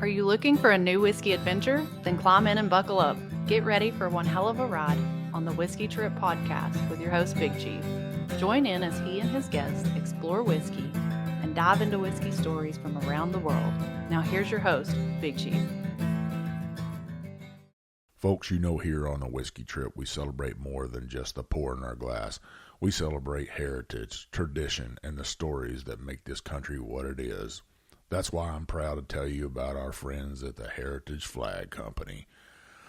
Are you looking for a new whiskey adventure? Then climb in and buckle up. Get ready for one hell of a ride on the Whiskey Trip podcast with your host, Big Chief. Join in as he and his guests explore whiskey and dive into whiskey stories from around the world. Now here's your host, Big Chief. Folks, you know, here on the Whiskey Trip, we celebrate more than just the pour in our glass. We celebrate heritage, tradition, and the stories that make this country what it is. That's why I'm proud to tell you about our friends at the Heritage Flag Company.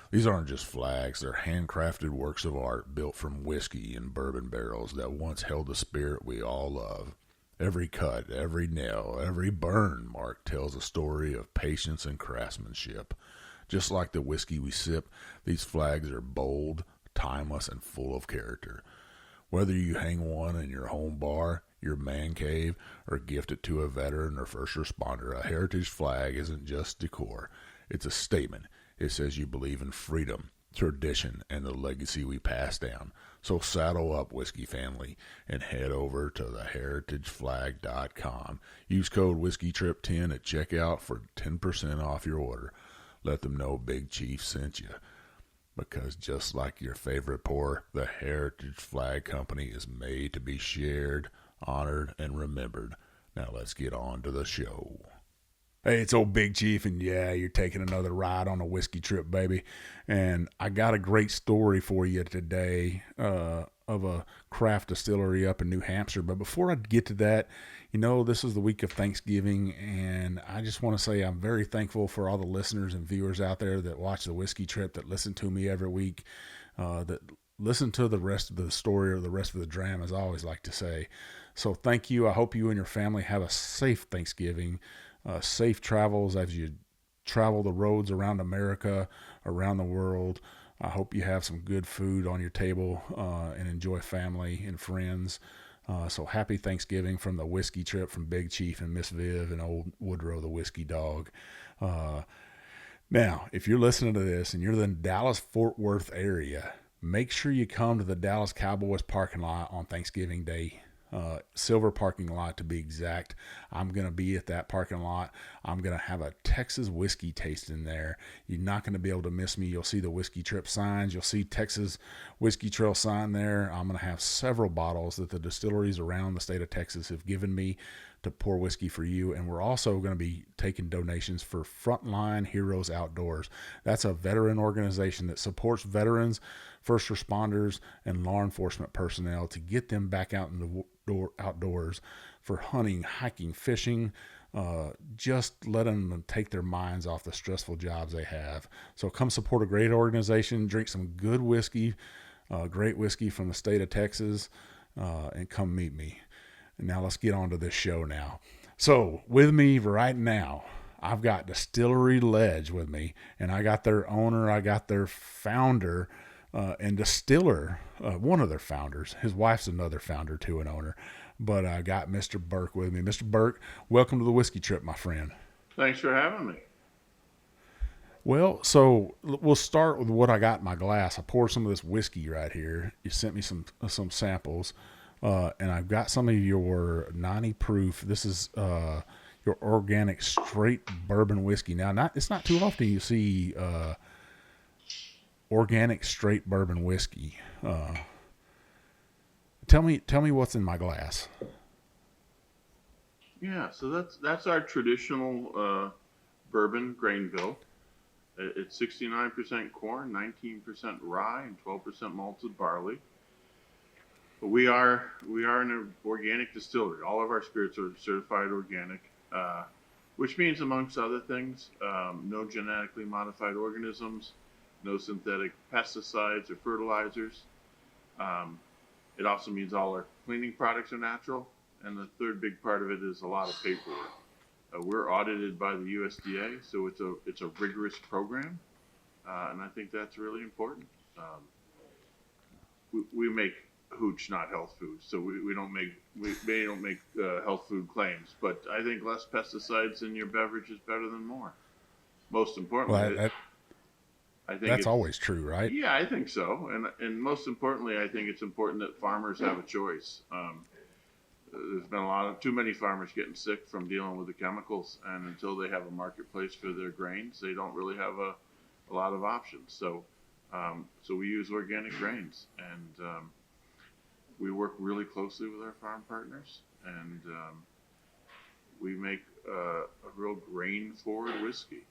These aren't just flags, they're handcrafted works of art built from whiskey and bourbon barrels that once held the spirit we all love. Every cut, every nail, every burn mark tells a story of patience and craftsmanship. Just like the whiskey we sip, these flags are bold, timeless, and full of character. Whether you hang one in your home bar, your man cave, or gift it to a veteran or first responder, a heritage flag isn't just decor. It's a statement. It says you believe in freedom, tradition, and the legacy we pass down. So saddle up, whiskey family, and head over to theheritageflag.com. Use code WhiskeyTrip10 at checkout for 10% off your order. Let them know Big Chief sent you. Because just like your favorite pour, the Heritage Flag Company is made to be shared, honored, and remembered. Now let's get on to the show. Hey, it's old Big Chief, and yeah, you're taking another ride on a whiskey trip, baby. And I got a great story for you today of a craft distillery up in New Hampshire. But before I get to that, you know, this is the week of Thanksgiving, and I just want to say I'm very thankful for all the listeners and viewers out there that watch the Whiskey Trip, that listen to me every week, that listen to the rest of the story or the rest of the dram, as I always like to say. So thank you. I hope you and your family have a safe Thanksgiving, safe travels as you travel the roads around America, around the world. I hope you have some good food on your table and enjoy family and friends. So happy Thanksgiving from the Whiskey Trip, from Big Chief and Miss Viv and old Woodrow the Whiskey Dog. Now, if you're listening to this and you're in the Dallas-Fort Worth area, make sure you come to the Dallas Cowboys parking lot on Thanksgiving Day. Silver parking lot to be exact. I'm going to be at that parking lot. I'm going to have a Texas whiskey tasting there. You're not going to be able to miss me. You'll see the Whiskey Trip signs. You'll see Texas Whiskey Trail sign there. I'm going to have several bottles that the distilleries around the state of Texas have given me to pour whiskey for you. And we're also going to be taking donations for Frontline Heroes Outdoors. That's a veteran organization that supports veterans, first responders, and law enforcement personnel to get them back out in the outdoors for hunting, hiking, fishing, just letting them take their minds off the stressful jobs they have. So come support a great organization, drink some good whiskey, great whiskey from the state of Texas, and come meet me. And now let's get on to this show now. So with me right now, I've got Distillery Ledge with me, and I got their owner, I got their founder, and distiller, one of their founders. His wife's another founder too, an owner. But I got Mr. Burk with me. Mr. Burk, welcome to the Whiskey Trip, my friend. Thanks for having me. Well, so we'll start with what I got in my glass. I poured some of this whiskey right here. You sent me some samples, and I've got some of your 90 proof. This is your organic straight bourbon whiskey. Now, it's not too often you see organic straight bourbon whiskey. Tell me what's in my glass. Yeah, so that's our traditional bourbon Grainville. It's 69% corn, 19% rye, and 12% malted barley. But we are an organic distillery. All of our spirits are certified organic, which means, amongst other things, no genetically modified organisms, no synthetic pesticides or fertilizers. It also means all our cleaning products are natural. And the third big part of it is a lot of paperwork. We're audited by the USDA, so it's a rigorous program. And I think that's really important. We make hooch, not health food. So we don't make health food claims. But I think less pesticides in your beverage is better than more. Most importantly, Well, I think that's always true, right? Yeah, I think so. And most importantly, I think it's important that farmers have a choice. there's been too many farmers getting sick from dealing with the chemicals, and until they have a marketplace for their grains, they don't really have a lot of options. So we use organic grains, and we work really closely with our farm partners, and we make a real grain-forward whiskey.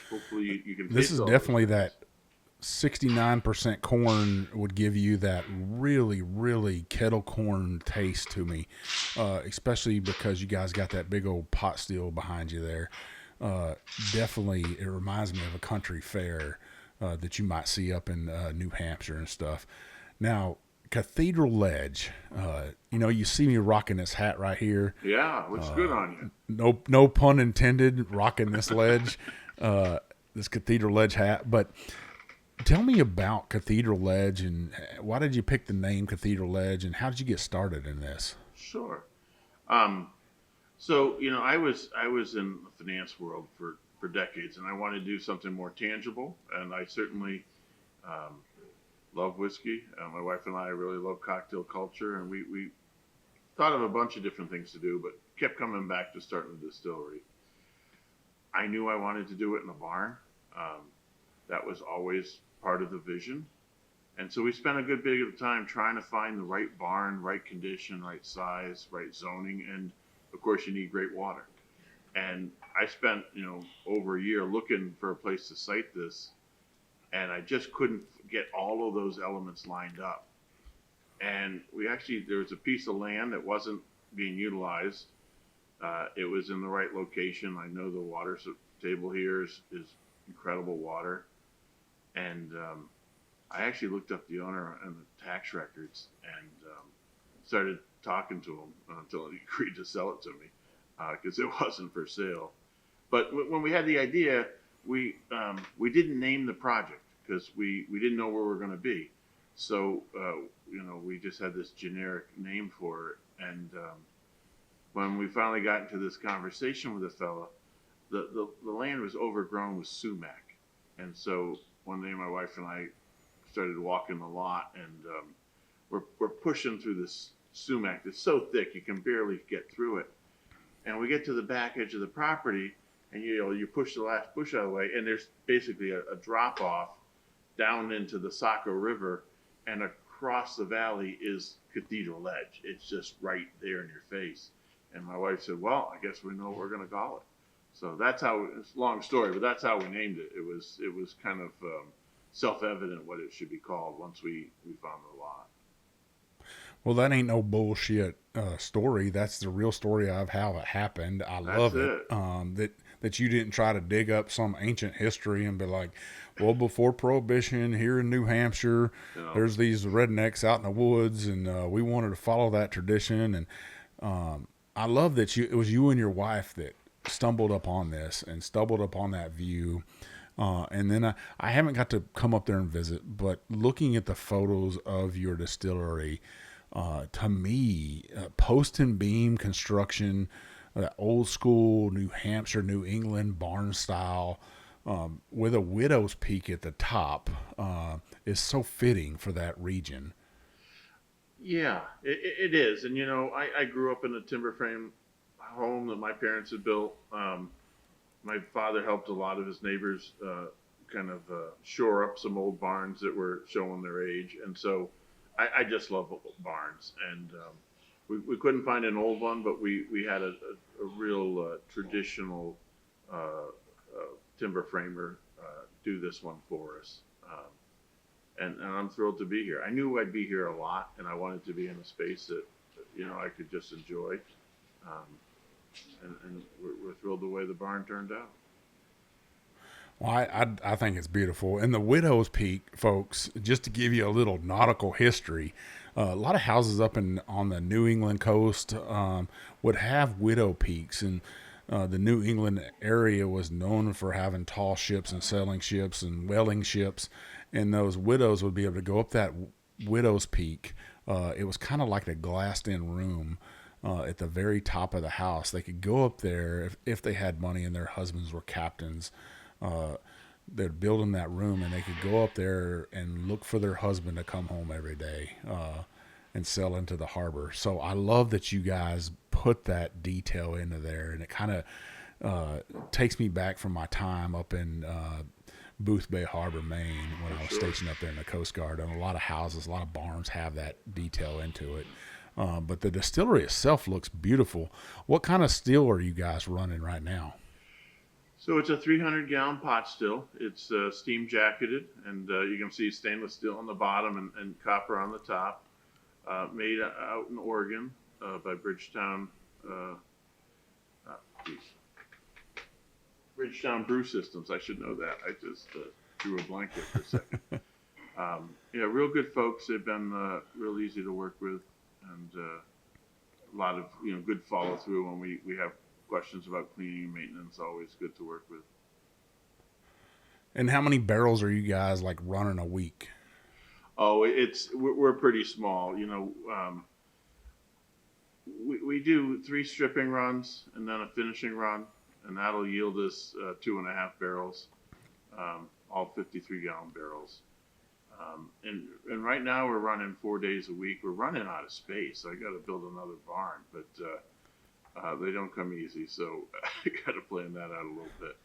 Hopefully you can taste This is all definitely those that 69% corn would give you that really, really kettle corn taste to me, especially because you guys got that big old pot still behind you there. Definitely, it reminds me of a country fair that you might see up in New Hampshire and stuff. Now, Cathedral Ledge, you see me rocking this hat right here. Yeah, looks good on you. No pun intended, rocking this ledge, this Cathedral Ledge hat. But tell me about Cathedral Ledge, and why did you pick the name Cathedral Ledge, and how did you get started in this? Sure. So I was in the finance world for decades, and I wanted to do something more tangible, and I certainly love whiskey. My wife and I really love cocktail culture, and we thought of a bunch of different things to do, but kept coming back to starting a distillery. I knew I wanted to do it in a barn. That was always part of the vision. And so we spent a good bit of time trying to find the right barn, right condition, right size, right zoning, and of course you need great water. And I spent, over a year looking for a place to site this, and I just couldn't get all of those elements lined up. And there was a piece of land that wasn't being utilized. It was in the right location. I know the water table here is incredible water. And I actually looked up the owner and the tax records and started talking to him until he agreed to sell it to me because it wasn't for sale. But when we had the idea, we didn't name the project because we didn't know where we were going to be. So, we just had this generic name for it. And when we finally got into this conversation with the fella, the land was overgrown with sumac. And so one day my wife and I started walking the lot, and we're pushing through this sumac that's so thick you can barely get through it. And we get to the back edge of the property, and you push the last bush out of the way, and there's basically a drop off down into the Saco River, and across the valley is Cathedral Ledge. It's just right there in your face. And my wife said, well, I guess we know what we're going to call it. So that's how, it's a long story, but that's how we named it. It was kind of self-evident what it should be called once we found the lot. Well, that ain't no bullshit story. That's the real story of how it happened. I love it. That you didn't try to dig up some ancient history and be like, well, before Prohibition here in New Hampshire, there's these rednecks out in the woods, and we wanted to follow that tradition. And I love that it was you and your wife that stumbled upon this and stumbled upon that view. And then I haven't got to come up there and visit, but looking at the photos of your distillery, to me, post and beam construction, old school New Hampshire, New England barn style, with a widow's peak at the top, is so fitting for that region. Yeah, it is. And, I grew up in a timber frame home that my parents had built. My father helped a lot of his neighbors shore up some old barns that were showing their age. And so I just love barns. And we couldn't find an old one, but we had a real traditional timber framer do this one for us. And I'm thrilled to be here. I knew I'd be here a lot, and I wanted to be in a space that I could just enjoy. And we're thrilled the way the barn turned out. Well, I think it's beautiful. And the Widow's Peak, folks, just to give you a little nautical history, a lot of houses up on the New England coast would have widow peaks, and the New England area was known for having tall ships and sailing ships and whaling ships, and those widows would be able to go up that Widow's Peak. It was kind of like a glassed-in room at the very top of the house. They could go up there if they had money and their husbands were captains. They'd build them that room, and they could go up there and look for their husband to come home every day. and sell into the harbor. So I love that you guys put that detail into there, and it kind of takes me back from my time up in Booth Bay Harbor, Maine, when I was stationed up there in the Coast Guard. And a lot of houses, a lot of barns have that detail into it. But the distillery itself looks beautiful. What kind of still are you guys running right now? So it's a 300-gallon pot still. It's steam jacketed, and you can see stainless steel on the bottom and copper on the top. Made out in Oregon by Bridgetown Brew Systems. I should know that. I just drew a blank there for a second. Yeah, real good folks. They've been real easy to work with, and a lot of good follow through when we have questions about cleaning and maintenance. Always good to work with. And how many barrels are you guys like running a week? Oh, we're pretty small. We do 3 stripping runs and then a finishing run, and that'll yield us 2.5 barrels, all 53-gallon barrels. And right now we're running 4 days a week. We're running out of space. I got to build another barn, but they don't come easy, so I got to plan that out a little bit.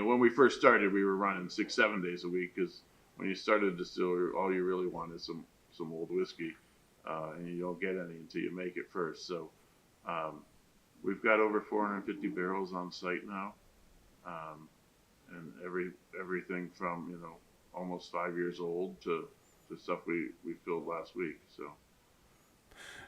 When we first started, we were running 6-7 days a week, because when you start a distillery, all you really want is some old whiskey, and you don't get any until you make it first. So we've got over 450 barrels on site now, and everything from almost 5 years old to stuff we filled last week. So.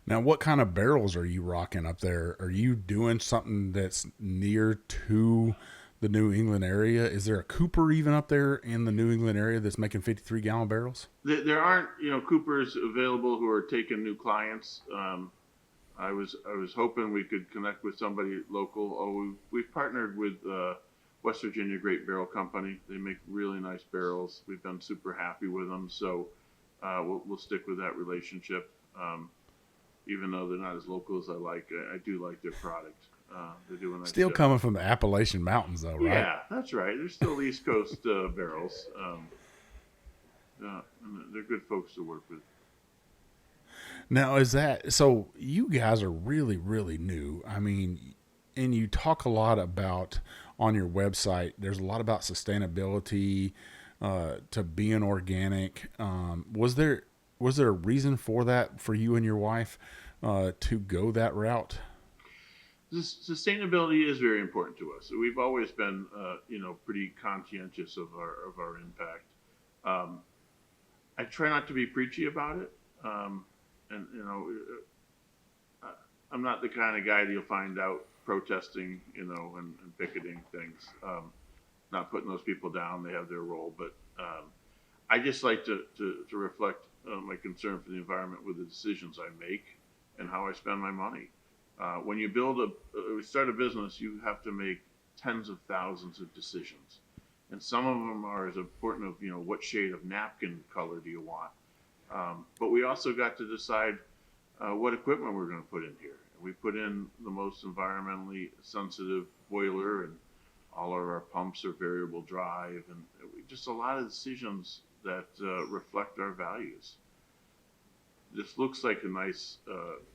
Now, what kind of barrels are you rocking up there? Are you doing something that's near to the New England area? Is there a Cooper even up there in the New England area that's making 53-gallon barrels? There aren't, Coopers available who are taking new clients. I was hoping we could connect with somebody local. We've partnered with West Virginia Great Barrel Company. They make really nice barrels. We've been super happy with them, so we'll stick with that relationship. Even though they're not as local as I do like their product. They do a nice Still job. coming from the Appalachian Mountains, though, right? Yeah, that's right. They're still East Coast barrels. And they're good folks to work with. Now, so you guys are really, really new. I mean, and you talk a lot about on your website, there's a lot about sustainability, to being organic. Was there a reason for that for you and your wife to go that route? Sustainability is very important to us. We've always been, pretty conscientious of our impact. I try not to be preachy about it, and I'm not the kind of guy that you'll find out protesting, and picketing things. Not putting those people down; they have their role, but I just like to reflect my concern for the environment with the decisions I make and how I spend my money. When you start a business, you have to make tens of thousands of decisions, and some of them are as important of what shade of napkin color do you want. But we also got to decide what equipment we're going to put in here. We put in the most environmentally sensitive boiler, and all of our pumps are variable drive, and just a lot of decisions that reflect our values. This looks like a nice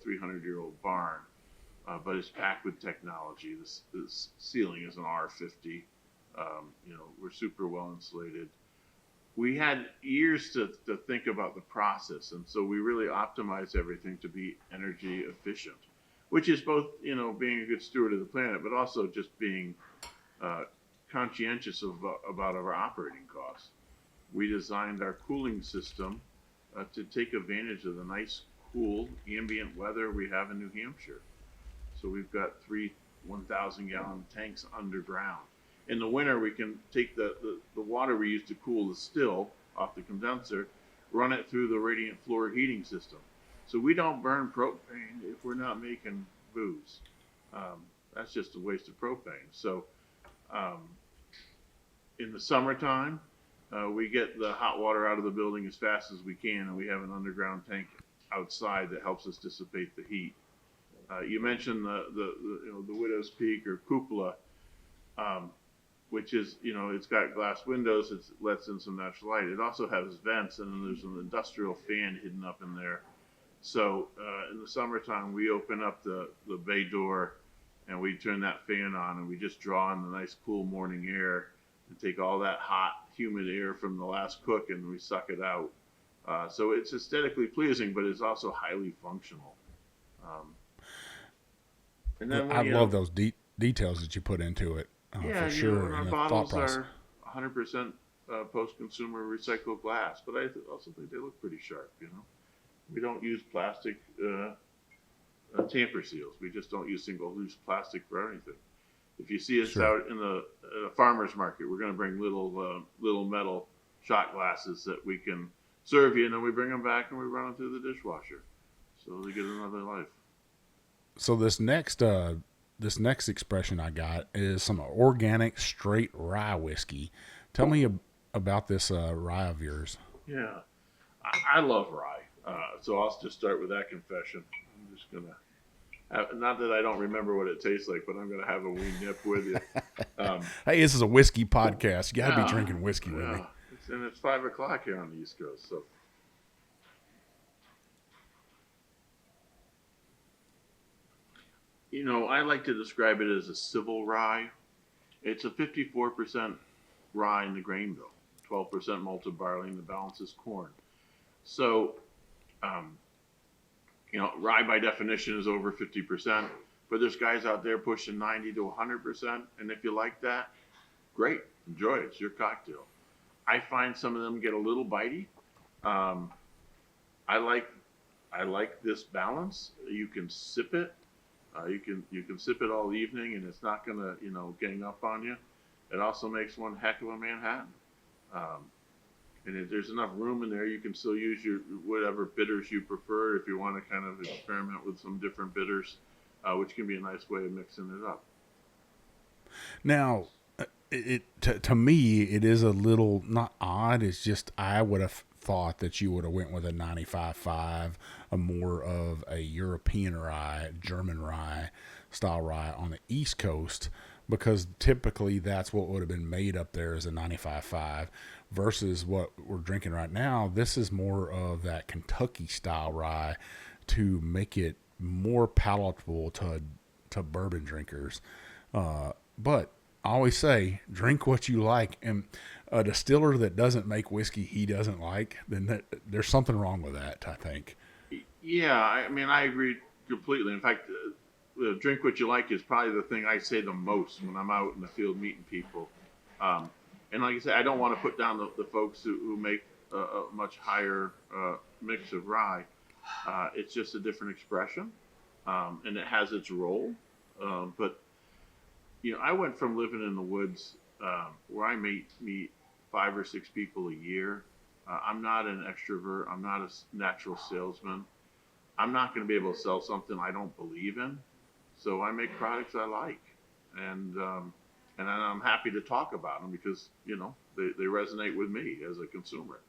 300-year-old barn, but it's packed with technology. This ceiling is an R50. We're super well insulated. We had years to think about the process, and so we really optimized everything to be energy efficient, which is both, being a good steward of the planet, but also just being conscientious about our operating costs. We designed our cooling system to take advantage of the nice, cool, ambient weather we have in New Hampshire. So we've got 3 1,000-gallon tanks underground. In the winter, we can take the water we use to cool the still off the condenser, run it through the radiant floor heating system. So we don't burn propane if we're not making booze. That's just a waste of propane. So in the summertime, we get the hot water out of the building as fast as we can, and we have an underground tank outside that helps us dissipate the heat. You mentioned the Widow's Peak or cupola, which is, it's got glass windows. It lets in some natural light. It also has vents, and then there's an industrial fan hidden up in there So in the summertime, we open up the bay door and we turn that fan on and we just draw in the nice cool morning air and take all that hot, humid air from the last cook and we suck it out. So it's aesthetically pleasing, but it's also highly functional. And then I love those details that you put into it, yeah, for sure. and our And the bottles thought process. are 100% post-consumer recycled glass, but I also think they look pretty sharp. We don't use plastic tamper seals. We just don't use single-use plastic for anything. If you see us Sure. out in the farmers market, we're going to bring little metal shot glasses that we can serve you, and then we bring them back and we run them through the dishwasher, so they get another life. So this next expression I got is some organic straight rye whiskey. Tell me about this rye of yours. Yeah, I love rye. So I'll just start with that confession. I'm just gonna not that I don't remember what it tastes like, but I'm gonna have a wee nip with you. Hey, this is a whiskey podcast. You got to Yeah, be drinking whiskey with me. and it's 5 o'clock here on the East Coast, so. I like to describe it as a civil rye. It's a 54% rye in the grain bill, 12% malted barley, and the balance is corn. So, rye by definition is over 50%, but there's guys out there pushing 90 to 100%, and if you like that, great, enjoy it. It's your cocktail. I find some of them get a little bitey. I like this balance. You can sip it. You can sip it all evening, and it's not gonna gang up on you. It also makes one heck of a Manhattan. And if there's enough room in there, you can still use your whatever bitters you prefer if you want to kind of experiment with some different bitters, which can be a nice way of mixing it up. Now, to me, it is a little not odd. It's just I would have thought that you would have went with a 95.5, a more of a European rye, German rye style rye on the East Coast, because typically that's what would have been made up there as a 95.5 versus what we're drinking right now. This is more of that Kentucky style rye to make it more palatable to bourbon drinkers. But I always say, drink what you like. And a distiller that doesn't make whiskey he doesn't like, then there's something wrong with that, I think. Yeah, I agree completely. In fact, drink what you like is probably the thing I say the most when I'm out in the field meeting people. And like I said, I don't want to put down the folks who make a much higher mix of rye. It's just a different expression, and it has its role. But I went from living in the woods where I meet 5 or 6 people a year. I'm not an extrovert. I'm not a natural salesman. I'm not going to be able to sell something I don't believe in. So I make products I like, and I'm happy to talk about them because they resonate with me as a consumer.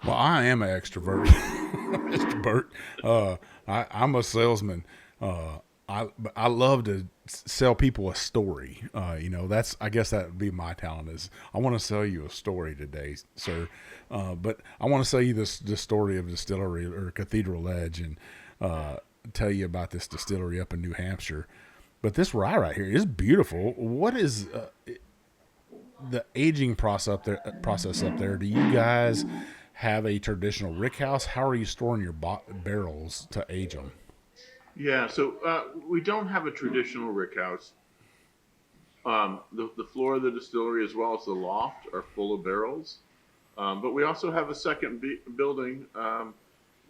Well, I am an extrovert, Mr. Burt. I'm a salesman. I love to sell people a story. I guess that would be my talent. Is I want to sell you a story today, sir. But I want to sell you this story of distillery or Cathedral Ledge, and tell you about this distillery up in New Hampshire. But this rye right here is beautiful. What is the aging process up there? Do you guys have a traditional rickhouse? How are you storing your barrels to age them? Yeah, so we don't have a traditional rickhouse. The floor of the distillery as well as the loft are full of barrels. But we also have a second building,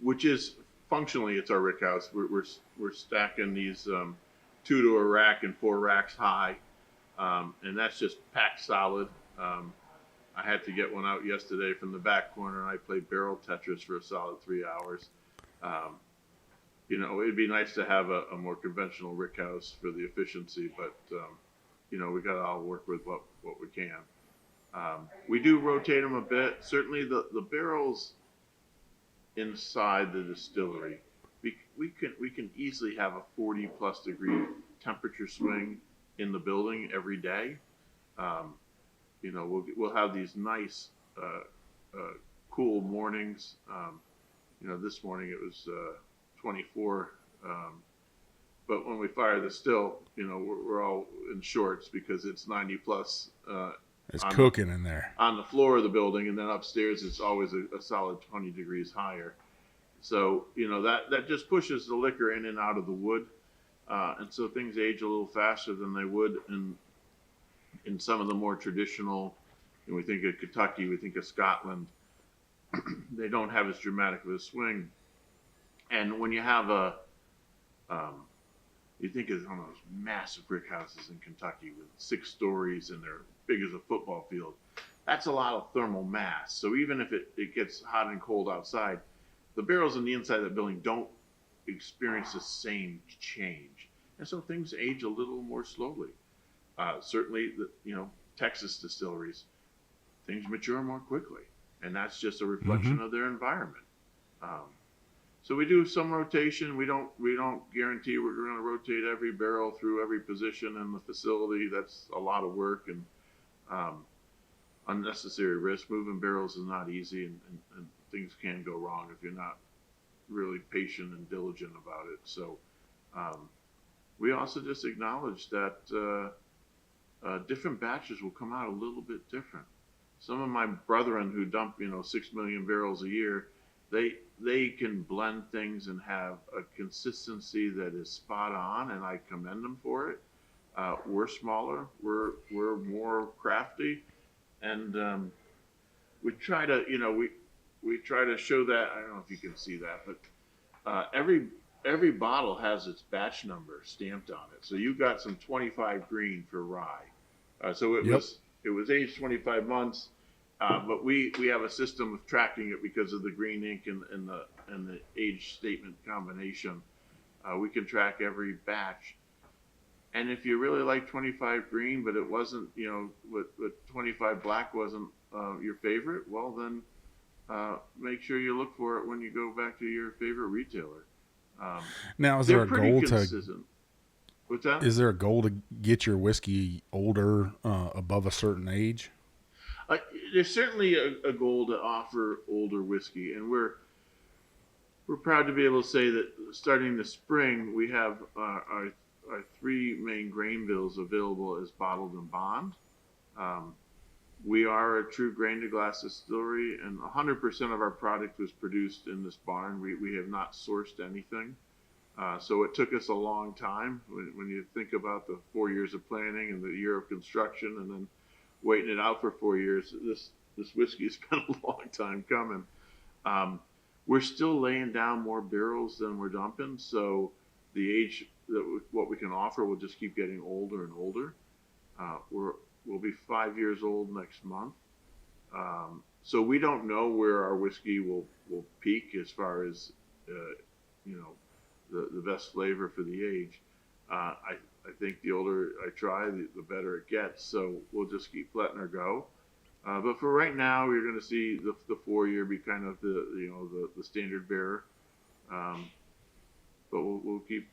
which is functionally it's our rickhouse. We're stacking these 2 to a rack and 4 racks high, and that's just packed solid. I had to get one out yesterday from the back corner. I played barrel Tetris for a solid 3 hours. It'd be nice to have a more conventional rickhouse for the efficiency, but we got to all work with what we can. We do rotate them a bit. Certainly, the barrels inside the distillery, we can easily have a 40+ degree temperature swing in the building every day. We'll have these nice cool mornings. This morning it was 24. But when we fire the still, we're all in shorts because it's 90 plus. It's cooking in there. On the floor of the building, and then upstairs it's always a solid 20 degrees higher. So, that just pushes the liquor in and out of the wood. And so things age a little faster than they would in some of the more traditional, we think of Kentucky, we think of Scotland. They don't have as dramatic of a swing. And when you have you think of one of those massive brick houses in Kentucky with 6 stories and they're big as a football field. That's a lot of thermal mass. So even if it gets hot and cold outside, the barrels on the inside of the building don't experience the same change. And so things age a little more slowly. Certainly, Texas distilleries, things mature more quickly. And that's just a reflection of their environment. So we do some rotation. We don't guarantee we're going to rotate every barrel through every position in the facility. That's a lot of work and unnecessary risk. Moving barrels is not easy, and things can go wrong if you're not really patient and diligent about it. So we also just acknowledge that different batches will come out a little bit different. Some of my brethren who dump 6 million barrels a year, they can blend things and have a consistency that is spot on, and I commend them for it. We're smaller, we're more crafty, and we try to we try to show that. I don't know if you can see that, but every bottle has its batch number stamped on it. So you got some 25 green for rye. So it was aged 25 months. But we have a system of tracking it because of the green ink and the age statement combination. We can track every batch. And if you really like 25 green, but it wasn't, but 25 black wasn't your favorite, well then make sure you look for it when you go back to your favorite retailer. Now, is there a goal consistent. What's that? Is there a goal to get your whiskey older, above a certain age? There's certainly a goal to offer older whiskey, and we're proud to be able to say that starting this spring, we have our 3 main grain bills available as bottled and bond. We are a true grain to glass distillery, and 100% of our product was produced in this barn. We have not sourced anything. So it took us a long time when you think about the 4 years of planning and the year of construction and then waiting it out for 4 years. This whiskey has been a long time coming. We're still laying down more barrels than we're dumping, so the age what we can offer will just keep getting older and older. We'll be 5 years old next month, so we don't know where our whiskey will peak as far as the best flavor for the age. I think the older I try, the better it gets. So we'll just keep letting her go. But for right now, you're going to see the 4 year be kind of the standard bearer. But we'll keep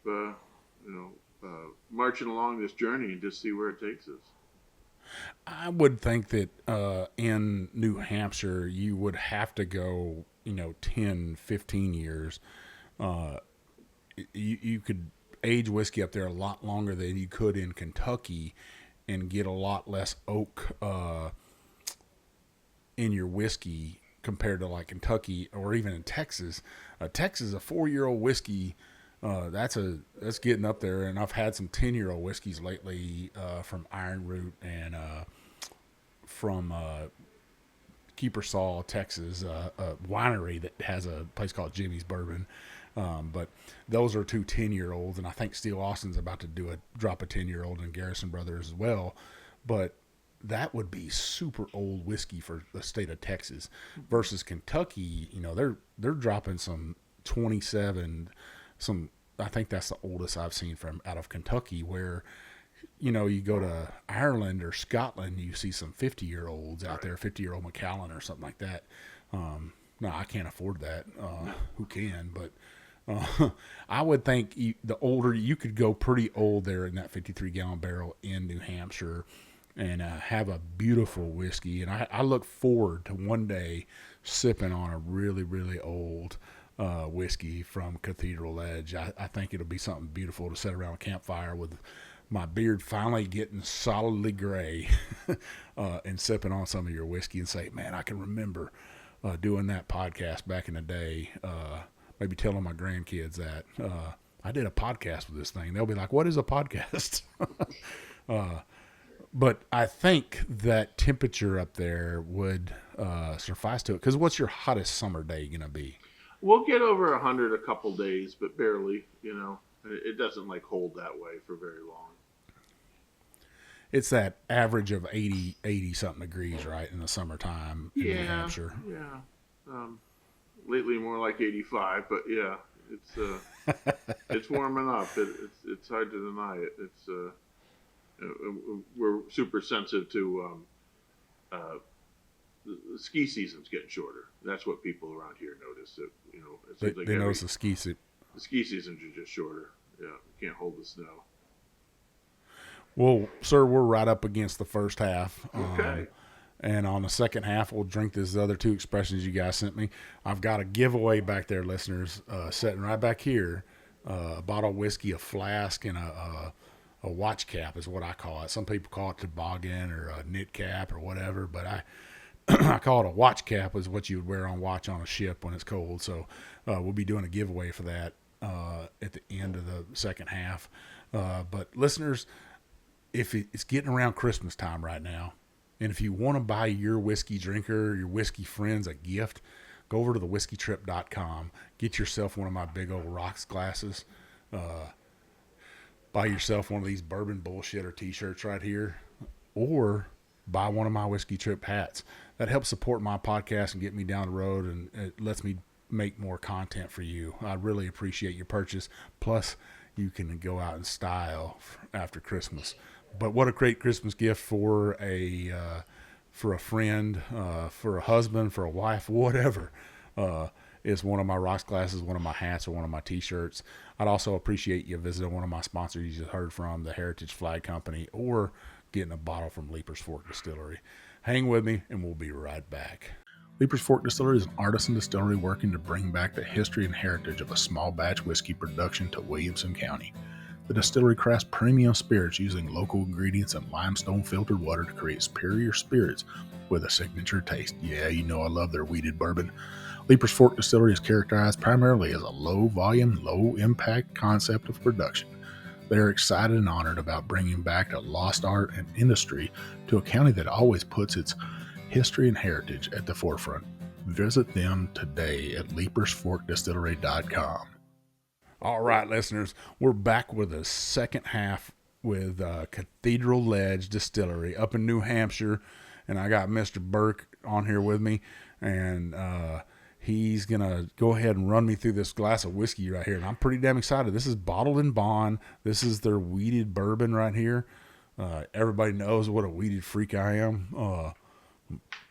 marching along this journey and just see where it takes us. I would think that in New Hampshire, you would have to go 10, 15 years. You could age whiskey up there a lot longer than you could in Kentucky and get a lot less oak in your whiskey compared to like Kentucky or even in Texas. Texas, a 4-year-old whiskey, that's getting up there. And I've had some 10-year-old whiskeys lately from Iron Root and from Keepersall, Texas, a winery that has a place called Jimmy's Bourbon. But those are 2 10-year-olds, and I think Steel Austin's about to drop a 10-year-old in Garrison Brothers as well. But that would be super old whiskey for the state of Texas versus Kentucky. They're dropping some 27. I think that's the oldest I've seen from out of Kentucky. Where you go to Ireland or Scotland, you see some 50-year-olds out there, 50-year-old Macallan or something like that. No, I can't afford that. Who can? But I would think the older you could go pretty old there in that 53-gallon barrel in New Hampshire and have a beautiful whiskey. And I look forward to one day sipping on a really, really old whiskey from Cathedral Ledge. I think it'll be something beautiful to sit around a campfire with my beard finally getting solidly gray and sipping on some of your whiskey and say, man, I can remember doing that podcast back in the day. Maybe telling my grandkids that I did a podcast with this thing. They'll be like, what is a podcast? But I think that temperature up there would suffice to it. Because what's your hottest summer day going to be? We'll get over 100 a couple days, but barely, you know. It doesn't like hold that way for very long. It's that average of 80 something degrees, right, in the summertime in New Hampshire. Yeah. Lately more like 85, but yeah, it's warming up. It's hard to deny it. We're super sensitive to the ski season's getting shorter. That's what people around here notice. That it seems like they notice the ski season. The ski seasons are just shorter. Yeah, you can't hold the snow. Well, sir, we're right up against the first half. Okay. And on the second half, we'll drink these other two expressions you guys sent me. I've got a giveaway back there, listeners, sitting right back here. A bottle of whiskey, a flask, and a watch cap is what I call it. Some people call it toboggan or a knit cap or whatever, but I call it a watch cap, is what you would wear on watch on a ship when it's cold. So we'll be doing a giveaway for that at the end of the second half. But listeners, if it's getting around Christmas time right now, and if you want to buy your whiskey drinker, your whiskey friends a gift, go over to thewhiskeytrip.com, get yourself one of my big old rocks glasses, buy yourself one of these bourbon bullshitter t-shirts right here, or buy one of my Whiskey Trip hats. That helps support my podcast and get me down the road, and it lets me make more content for you. I really appreciate your purchase. Plus, you can go out in style after Christmas. But what a great Christmas gift for a friend, for a husband, for a wife, whatever. Is one of my rocks glasses, one of my hats, or one of my t-shirts. I'd also appreciate you visiting one of my sponsors you just heard from, the Heritage Flag Company, or getting a bottle from Leaper's Fork Distillery. Hang with me, and we'll be right back. Leaper's Fork Distillery is an artisan distillery working to bring back the history and heritage of a small batch whiskey production to Williamson County. The distillery crafts premium spirits using local ingredients and limestone filtered water to create superior spirits with a signature taste. Yeah, you know I love their wheated bourbon. Leaper's Fork Distillery is characterized primarily as a low-volume, low-impact concept of production. They are excited and honored about bringing back a lost art and industry to a county that always puts its history and heritage at the forefront. Visit them today at leapersforkdistillery.com. All right, listeners, we're back with the second half with Cathedral Ledge Distillery up in New Hampshire, and I got Mr. Burk on here with me, and he's going to go ahead and run me through this glass of whiskey right here, and I'm pretty damn excited. This is bottled in bond. This is their wheated bourbon right here. Everybody knows what a wheated freak I am.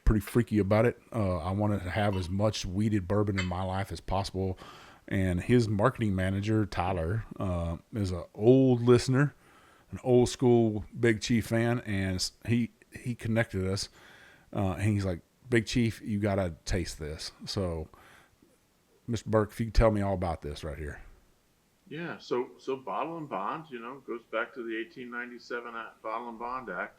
Pretty freaky about it. I want to have as much wheated bourbon in my life as possible. And his marketing manager, Tyler, is an old listener, an old school Big Chief fan, and he connected us. And he's like, Big Chief, you got to taste this. So, Mr. Burke, if you could tell me all about this right here. Yeah, so Bottle and Bond, goes back to the 1897 Bottle and Bond Act.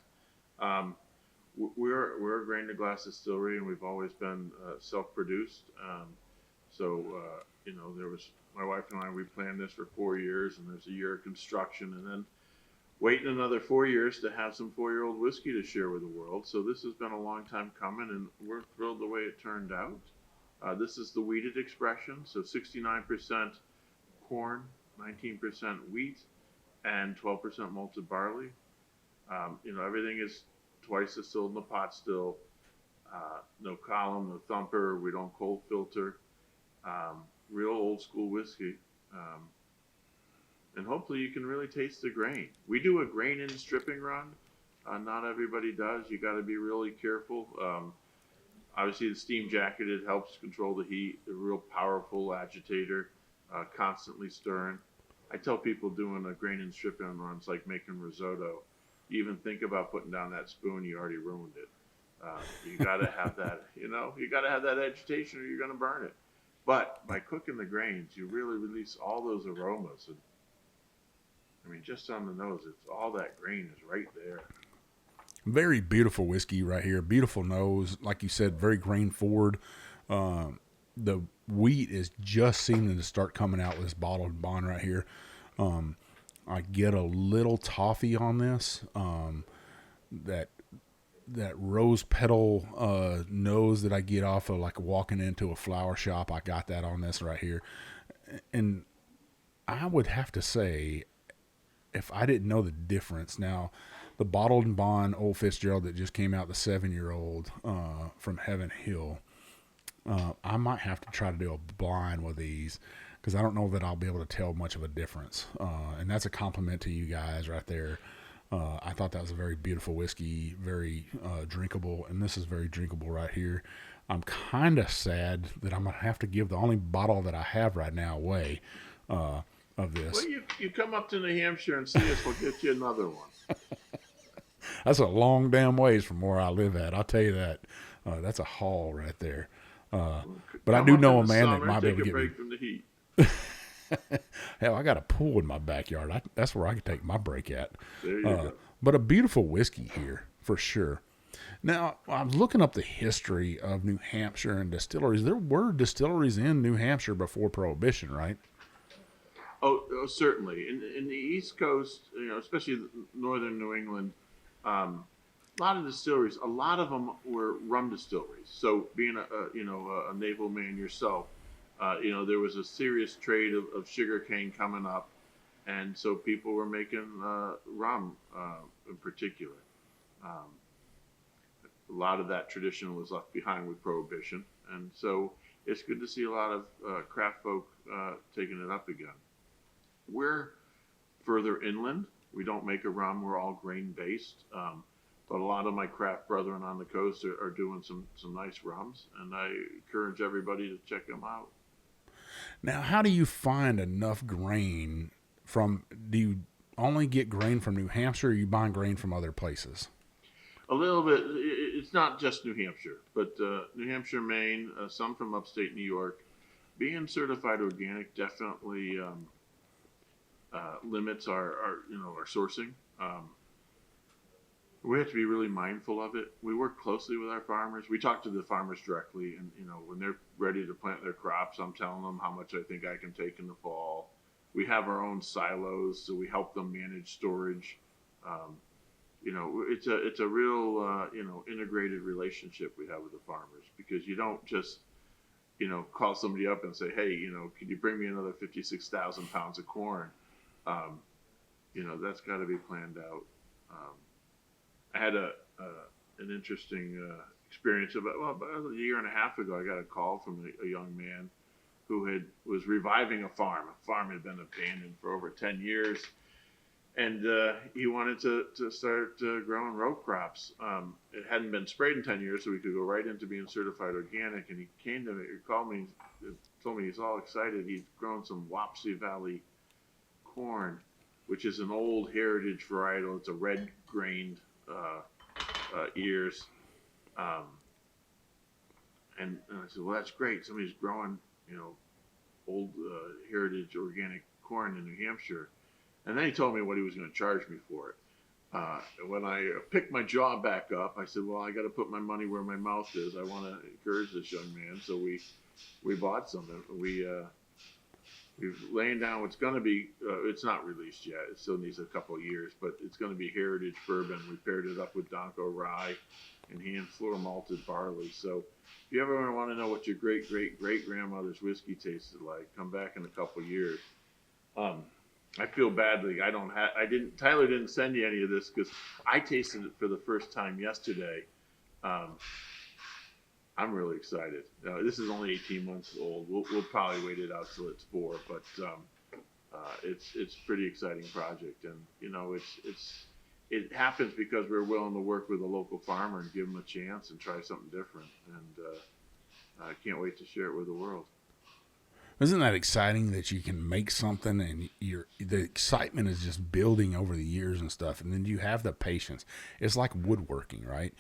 We're a grain to glass distillery, and we've always been self-produced. There was my wife and I. We planned this for 4 years, and there's a year of construction, and then waiting another 4 years to have some 4-year-old whiskey to share with the world. So this has been a long time coming, and we're thrilled the way it turned out. This is the wheated expression, so 69% corn, 19% wheat, and 12% malted barley. Everything is twice distilled in the pot still. No column, no thumper. We don't cold filter. Real old school whiskey. And hopefully you can really taste the grain. We do a grain in stripping run. Not everybody does. You got to be really careful. Obviously the steam jacket, it helps control the heat. A real powerful agitator, constantly stirring. I tell people doing a grain and stripping run, it's like making risotto. You even think about putting down that spoon, you already ruined it. You got to have that, you got to have that agitation or you're going to burn it. But by cooking the grains, you really release all those aromas. And I mean, just on the nose, it's all that grain is right there. Very beautiful whiskey right here. Beautiful nose. Like you said, very grain forward. The wheat is just seeming to start coming out with this bottled bond right here. I get a little toffee on this. That rose petal nose that I get off of like walking into a flower shop. I got that on this right here. And I would have to say, if I didn't know the difference, now the bottled and bond Old Fitzgerald that just came out, the 7-year-old from Heaven Hill, I might have to try to do a blind with these because I don't know that I'll be able to tell much of a difference. And that's a compliment to you guys right there. I thought that was a very beautiful whiskey, very drinkable, and this is very drinkable right here. I'm kind of sad that I'm going to have to give the only bottle that I have right now away of this. Well, you come up to New Hampshire and see us, we'll get you another one. That's a long damn ways from where I live at. I'll tell you that. That's a haul right there. But I do know a man that might be able to get me a break from the heat. Hell, I got a pool in my backyard. That's where I can take my break at. There you go. But a beautiful whiskey here for sure. Now, I was looking up the history of New Hampshire and distilleries. There were distilleries in New Hampshire before Prohibition, right? Oh, certainly. In the East Coast, especially northern New England, a lot of distilleries. A lot of them were rum distilleries. So, being a naval man yourself, there was a serious trade of sugar cane coming up, and so people were making rum in particular. A lot of that tradition was left behind with Prohibition, and so it's good to see a lot of craft folk taking it up again. We're further inland. We don't make a rum. We're all grain-based, but a lot of my craft brethren on the coast are doing some nice rums, and I encourage everybody to check them out. Now, how do you find enough grain do you only get grain from New Hampshire, or are you buying grain from other places? A little bit. It's not just New Hampshire, but New Hampshire, Maine, some from upstate New York. Being certified organic definitely limits our sourcing. We have to be really mindful of it. We work closely with our farmers. We talk to the farmers directly, and when they're ready to plant their crops, I'm telling them how much I think I can take in the fall. We have our own silos, so we help them manage storage. It's a real integrated relationship we have with the farmers, because you don't just call somebody up and say, hey, can you bring me another 56,000 pounds of corn? That's got to be planned out. I had an interesting experience about a year and a half ago. I got a call from a young man who was reviving a farm. A farm had been abandoned for over 10 years, and he wanted to start growing row crops. It hadn't been sprayed in 10 years, so we could go right into being certified organic. And he came to me, he called me, told me he's all excited. He'd grown some Wapsie Valley corn, which is an old heritage varietal. It's a red grained ears. And I said, well, that's great. Somebody's growing, old heritage organic corn in New Hampshire. And then he told me what he was going to charge me for it. When I picked my jaw back up, I said, well, I got to put my money where my mouth is. I want to encourage this young man. So we bought some. We're laying down what's going to be, it's not released yet. It still needs a couple of years, but it's going to be heritage bourbon. We paired it up with Donko rye and hand floor malted barley. So if you ever want to know what your great grandmother's whiskey tasted like, come back in a couple of years. I feel badly. Tyler didn't send you any of this because I tasted it for the first time yesterday. I'm really excited. This is only 18 months old. We'll probably wait it out till it's 4, but it's a pretty exciting project, and it happens because we're willing to work with a local farmer and give them a chance and try something different, and I can't wait to share it with the world. Isn't that exciting that you can make something and the excitement is just building over the years and stuff, and then you have the patience. It's like woodworking, right?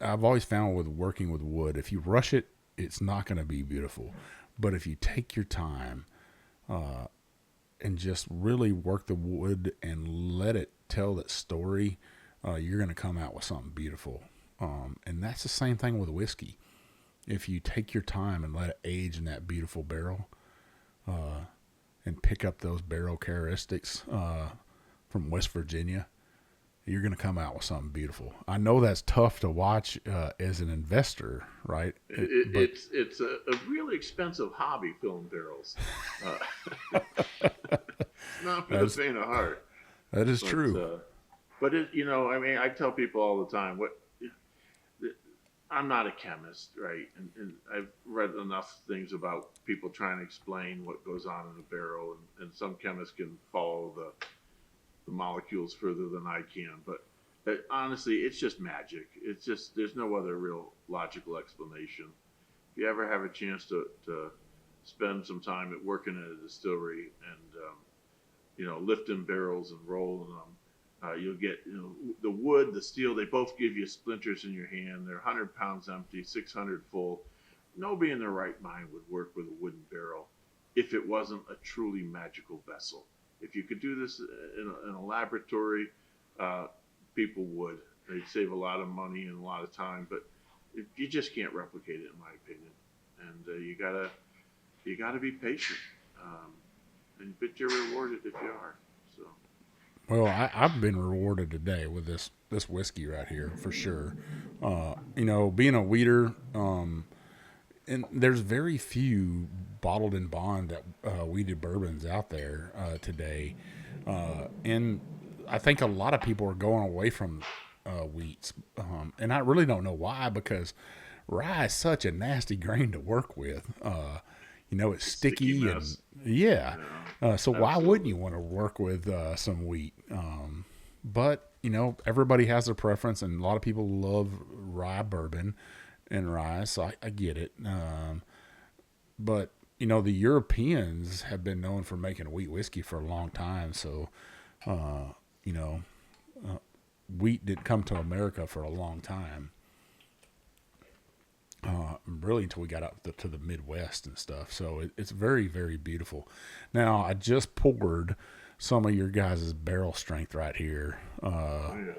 I've always found with working with wood, if you rush it, it's not going to be beautiful. But if you take your time and just really work the wood and let it tell that story, you're going to come out with something beautiful. And that's the same thing with whiskey. If you take your time and let it age in that beautiful barrel, and pick up those barrel characteristics from West Virginia, you're going to come out with something beautiful. I know that's tough to watch as an investor, right? It's a really expensive hobby, filling barrels. It's not for the faint of heart. That is true. But I mean, I tell people all the time, I'm not a chemist, right? And I've read enough things about people trying to explain what goes on in a barrel, and some chemists can follow the molecules further than I can. But honestly, it's just magic. It's just, there's no other real logical explanation. If you ever have a chance to spend some time at working at a distillery and lifting barrels and rolling them, you'll get the wood, the steel. They both give you splinters in your hand. They're 100 pounds empty, 600 full. Nobody in their right mind would work with a wooden barrel if it wasn't a truly magical vessel. If you could do this in a laboratory, people would. They'd save a lot of money and a lot of time, but you just can't replicate it, in my opinion. And you gotta be patient, but you're rewarded if you are. So. Well, I've been rewarded today with this whiskey right here for sure. Being a weeder, and there's very few bottled in bond that weeded bourbons out there today, and I think a lot of people are going away from wheats, and I really don't know why, because rye is such a nasty grain to work with. It's sticky and yeah. So why wouldn't you want to work with some wheat? But everybody has their preference, and a lot of people love rye bourbon and rye, so I get it. But the Europeans have been known for making wheat whiskey for a long time, so wheat didn't come to America for a long time. Really until we got up to the Midwest and stuff. So it's very, very beautiful. Now, I just poured some of your guys' barrel strength right here. And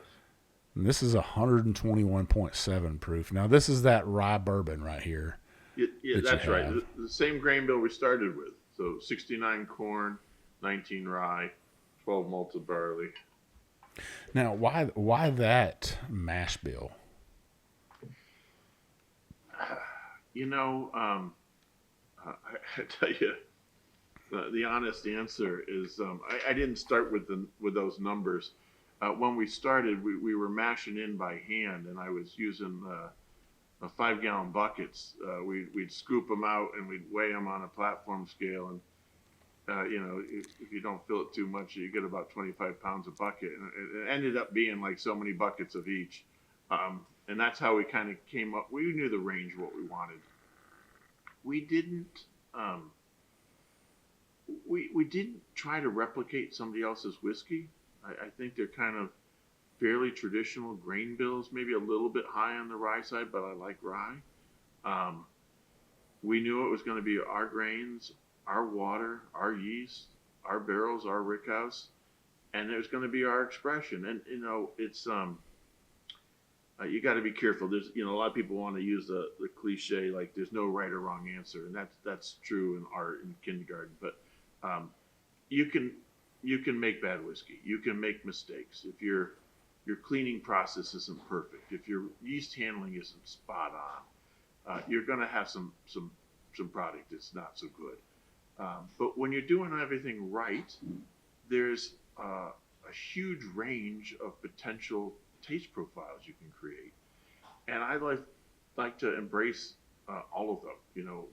this is 121.7 proof. Now, this is that rye bourbon right here. Yeah, that's right. The same grain bill we started with. So 69 corn, 19 rye, 12 malted barley. Now, why that mash bill? I tell you, the honest answer is I didn't start with those numbers. When we started, we were mashing in by hand, and I was using 5-gallon buckets. We'd scoop them out and we'd weigh them on a platform scale, and if you don't fill it too much, you get about 25 pounds a bucket, and it ended up being like so many buckets of each. And that's how we kind of came up. We knew the range of what we wanted. We didn't. We didn't try to replicate somebody else's whiskey. I think they're kind of fairly traditional grain bills, maybe a little bit high on the rye side, but I like rye. We knew it was going to be our grains, our water, our yeast, our barrels, our rickhouse, and it was going to be our expression. And it's you got to be careful. There's a lot of people want to use the cliche like there's no right or wrong answer, and that's true in art in kindergarten. But you can make bad whiskey. You can make mistakes if your cleaning process isn't perfect. If your yeast handling isn't spot on, you're going to have some product that's not so good. But when you're doing everything right, there's a huge range of potential taste profiles you can create, and I like to embrace all of them.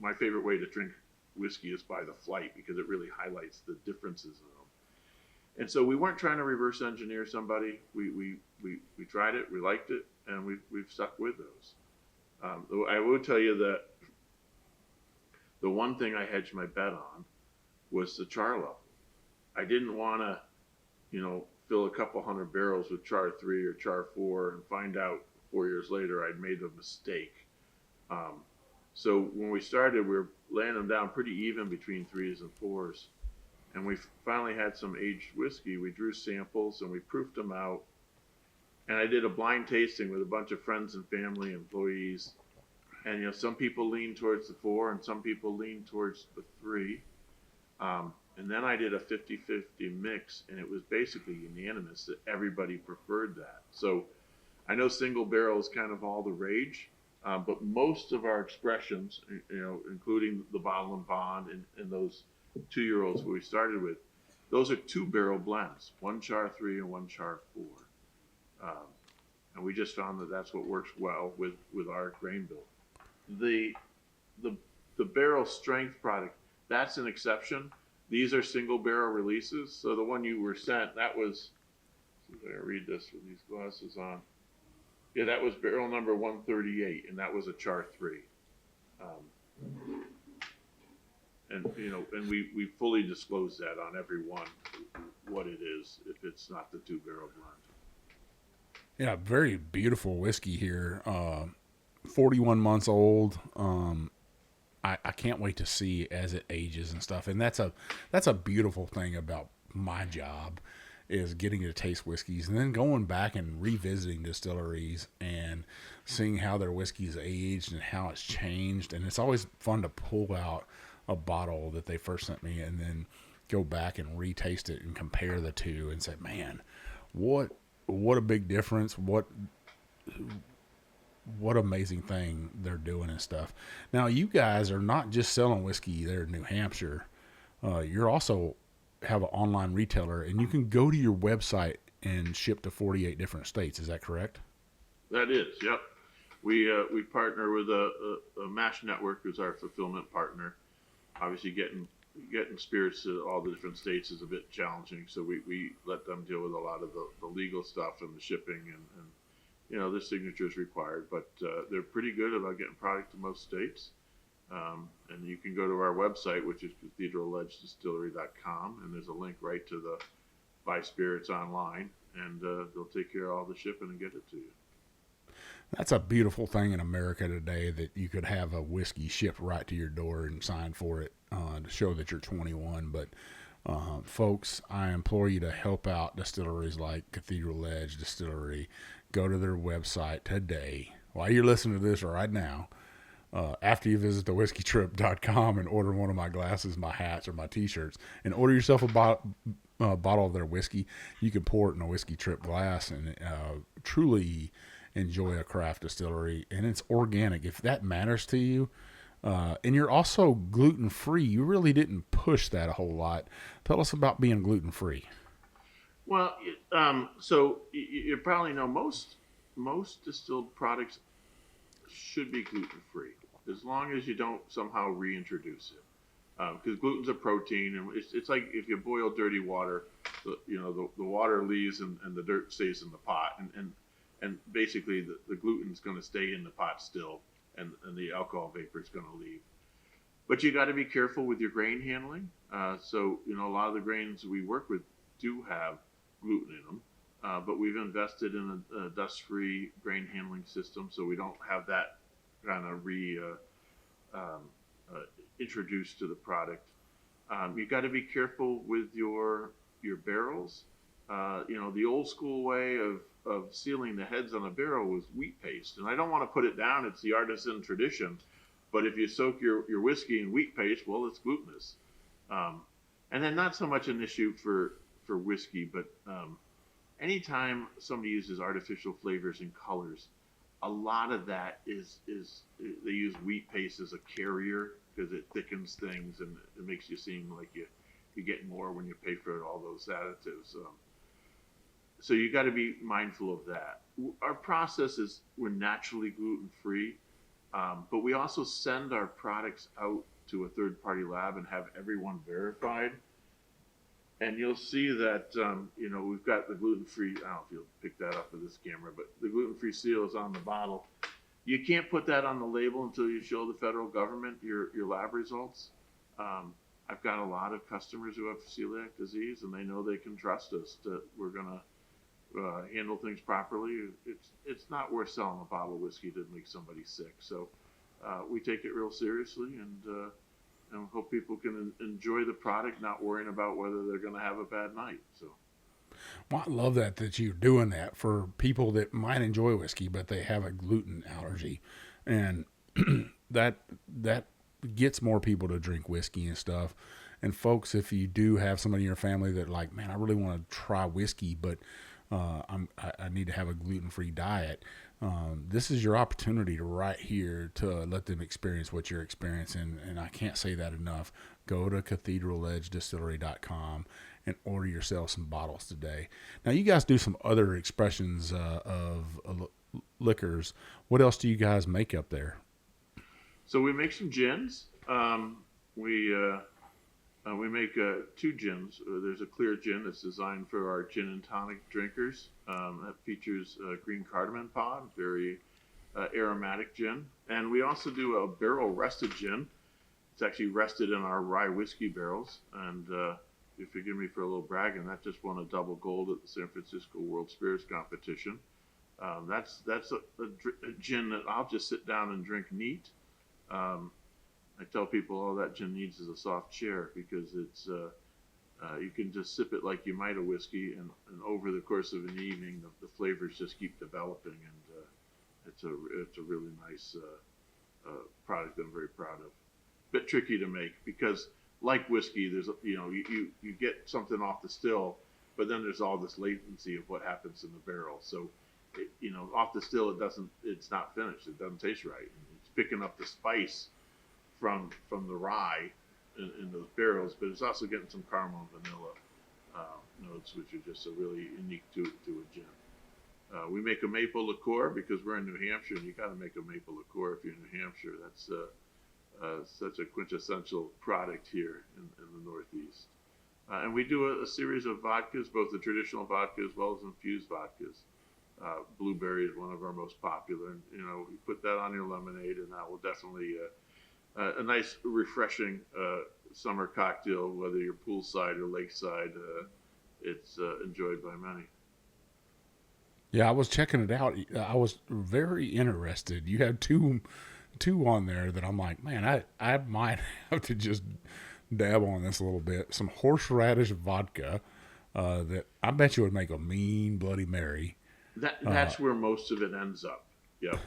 My favorite way to drink whiskey is by the flight, because it really highlights the differences in them. And so we weren't trying to reverse engineer somebody. We tried it, we liked it, and we've stuck with those. I will tell you that the one thing I hedged my bet on was the char level. I didn't want to, fill a couple hundred barrels with char 3 or char 4 and find out 4 years later I'd made a mistake. So when we started, we were laying them down pretty even between 3s and 4s. And we finally had some aged whiskey. We drew samples and we proofed them out. And I did a blind tasting with a bunch of friends and family, employees. And, you know, some people lean towards the 4 and some people lean towards the 3. And then I did a 50-50 mix, and it was basically unanimous that everybody preferred that. So I know single barrel is kind of all the rage, but most of our expressions, you know, including the bottle and bond and those 2-year-olds we started with, those are 2-barrel blends, 1 char 3 and 1 char 4. And we just found that that's what works well with our grain bill. The barrel strength product, that's an exception. These are single barrel releases. So the one you were sent, that was, see if I read this with these glasses on. Yeah, that was barrel number 138, and that was a char 3. And you know, and we fully disclose that on every one, what it is, if it's not the 2-barrel blend. Yeah, very beautiful whiskey here. 41 months old. I can't wait to see as it ages and stuff. And that's a beautiful thing about my job, is getting to taste whiskeys and then going back and revisiting distilleries and seeing how their whiskey's aged and how it's changed. And it's always fun to pull out a bottle that they first sent me and then go back and retaste it and compare the two and say, man, what a big difference. What amazing thing they're doing and stuff. Now, you guys are not just selling whiskey there in New Hampshire. You're also have an online retailer, and you can go to your website and ship to 48 different states. Is that correct? That is, yep. We partner with a MASH network who's our fulfillment partner. Obviously, getting spirits to all the different states is a bit challenging, so we let them deal with a lot of the legal stuff and the shipping and you know, the signature is required, but they're pretty good about getting product to most states. And you can go to our website, which is Cathedral-Ledge-Distillery.com, and there's a link right to the Buy Spirits online, and they'll take care of all the shipping and get it to you. That's a beautiful thing in America today, that you could have a whiskey shipped right to your door and sign for it to show that you're 21. But folks, I implore you to help out distilleries like Cathedral Ledge Distillery. Go to their website today, while you're listening to this right now, after you visit thewhiskeytrip.com and order one of my glasses, my hats, or my t-shirts, and order yourself a bottle of their whiskey. You can pour it in a Whiskey Trip glass and truly enjoy a craft distillery, and it's organic. If that matters to you, and you're also gluten-free, you really didn't push that a whole lot. Tell us about being gluten-free. Well, so you probably know most distilled products should be gluten-free, as long as you don't somehow reintroduce it. Because gluten's a protein, and it's like if you boil dirty water, the water leaves and the dirt stays in the pot, and basically the gluten's going to stay in the pot still, and the alcohol vapor is going to leave. But you got to be careful with your grain handling. So a lot of the grains we work with do have gluten in them, but we've invested in a dust-free grain handling system, so we don't have that kind of introduced to the product. You got to be careful with your barrels. The old school way of sealing the heads on a barrel was wheat paste, and I don't want to put it down. It's the artisan tradition, but if you soak your whiskey in wheat paste, well, it's glutinous. And then not so much an issue for whiskey, but anytime somebody uses artificial flavors and colors, a lot of that is they use wheat paste as a carrier because it thickens things and it makes you seem like you get more when you pay for all those additives. So you got to be mindful of that. Our process is we're naturally gluten-free, but we also send our products out to a third-party lab and have everyone verified. And you'll see that, we've got the gluten-free, I don't know if you'll pick that up with this camera, but the gluten-free seal is on the bottle. You can't put that on the label until you show the federal government your lab results. I've got a lot of customers who have celiac disease, and they know they can trust us that we're going to handle things properly. It's not worth selling a bottle of whiskey to make somebody sick. So we take it real seriously, and and hope people can enjoy the product, not worrying about whether they're going to have a bad night. So. Well, I love that you're doing that for people that might enjoy whiskey, but they have a gluten allergy, and that gets more people to drink whiskey and stuff. And folks, if you do have somebody in your family that like, man, I really want to try whiskey, but I need to have a gluten-free diet. This is your opportunity to right here to let them experience what you're experiencing. And I can't say that enough. Go to cathedralledgedistillery.com and order yourself some bottles today. Now, you guys do some other expressions of liquors. What else do you guys make up there? So we make some gins. We make 2 gins. There's a clear gin that's designed for our gin and tonic drinkers. That features green cardamom pod, very aromatic gin. And we also do a barrel rested gin. It's actually rested in our rye whiskey barrels. And you forgive me for a little bragging, that just won a double gold at the San Francisco World Spirits Competition. That's a gin that I'll just sit down and drink neat. I tell people all that gin needs is a soft chair, because it's you can just sip it like you might a whiskey, and over the course of an evening, the flavors just keep developing, and it's a really nice product that I'm very proud of. Bit tricky to make, because like whiskey, there's you get something off the still, but then there's all this latency of what happens in the barrel. So off the still, it's not finished. It doesn't taste right. It's picking up the spice from the rye in those barrels, but it's also getting some caramel and vanilla notes, which are just really unique to a gin. We make a maple liqueur because we're in New Hampshire, and you got to make a maple liqueur if you're in New Hampshire. That's such a quintessential product here in the Northeast. And we do a series of vodkas, both the traditional vodka as well as infused vodkas. Blueberry is one of our most popular, and you put that on your lemonade, and that will definitely a nice, refreshing summer cocktail, whether you're poolside or lakeside. It's enjoyed by many. Yeah, I was checking it out. I was very interested. You had two on there that I'm like, man, I might have to just dab on this a little bit. Some horseradish vodka that I bet you would make a mean Bloody Mary. That's where most of it ends up. Yep.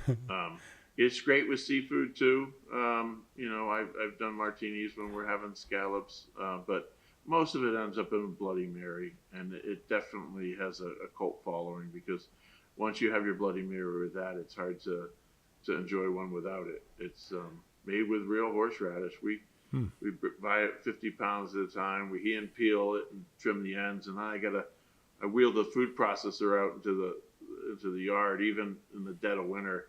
It's great with seafood too. I've done martinis when we're having scallops, but most of it ends up in a Bloody Mary, and it definitely has a cult following, because once you have your Bloody Mary with that, it's hard to enjoy one without it. It's made with real horseradish. We buy it 50 pounds at a time. We hand peel it and trim the ends, and I wheel the food processor out into the yard, even in the dead of winter.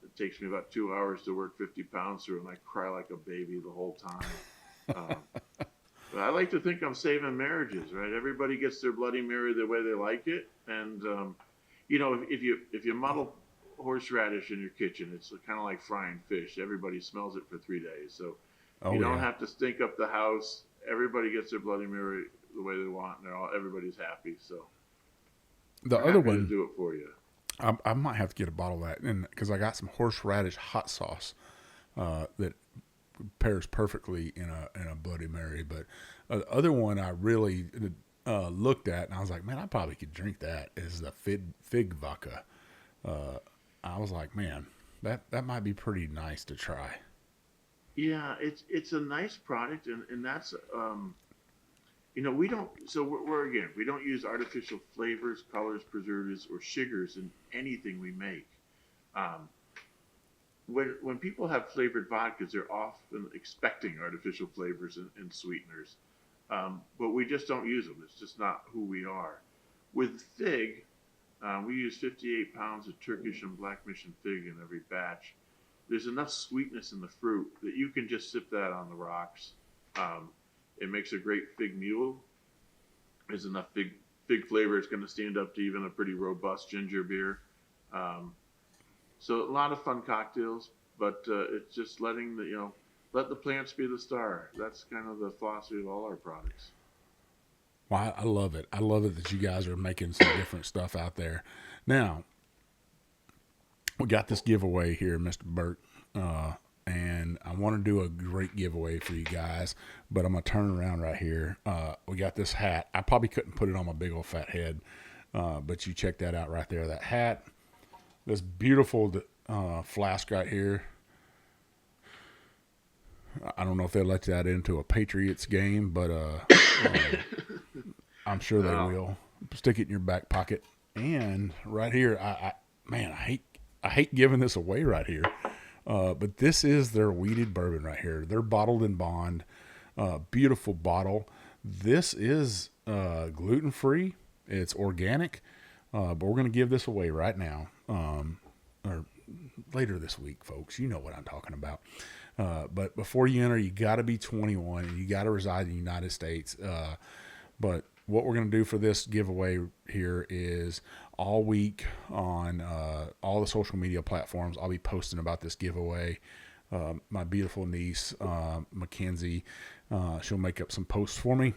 It takes me about 2 hours to work 50 pounds through, and I cry like a baby the whole time. But I like to think I'm saving marriages, right? Everybody gets their Bloody Mary the way they like it, and if you muddle horseradish in your kitchen, it's kind of like frying fish. Everybody smells it for 3 days, so you don't have to stink up the house. Everybody gets their Bloody Mary the way they want, and everybody's happy. So the other one to do it for you. I might have to get a bottle of that, and because I got some horseradish hot sauce that pairs perfectly in a Bloody Mary. But the other one I really looked at, and I was like, man, I probably could drink that, is the fig vodka. I was like, man, that might be pretty nice to try. Yeah, it's a nice product, and that's we don't. So we don't use artificial flavors, colors, preservatives, or sugars in anything we make. When people have flavored vodkas, they're often expecting artificial flavors and sweeteners, but we just don't use them. It's just not who we are. With fig, we use 58 pounds of Turkish and Black Mission fig in every batch. There's enough sweetness in the fruit that you can just sip that on the rocks. It makes a great fig mule. There's enough fig flavor. It's going to stand up to even a pretty robust ginger beer. So a lot of fun cocktails, but it's just letting let the plants be the star. That's kind of the philosophy of all our products. Well, I love it. I love it that you guys are making some different stuff out there. Now, we got this giveaway here, Mr. Burk, and and I want to do a great giveaway for you guys, but I'm going to turn around right here. We got this hat. I probably couldn't put it on my big old fat head, but you check that out right there. That hat, this beautiful flask right here. I don't know if they'll let that into a Patriots game, but I'm sure they will. Stick it in your back pocket. And right here, I hate giving this away right here, but this is their weeded bourbon right here. They're bottled in bond, beautiful bottle. This is gluten-free. It's organic, but we're going to give this away right now, or later this week, folks. You know what I'm talking about. But before you enter, you got to be 21 and you got to reside in the United States. But what we're going to do for this giveaway here is all week on all the social media platforms, I'll be posting about this giveaway. My beautiful niece, Mackenzie, she'll make up some posts for me.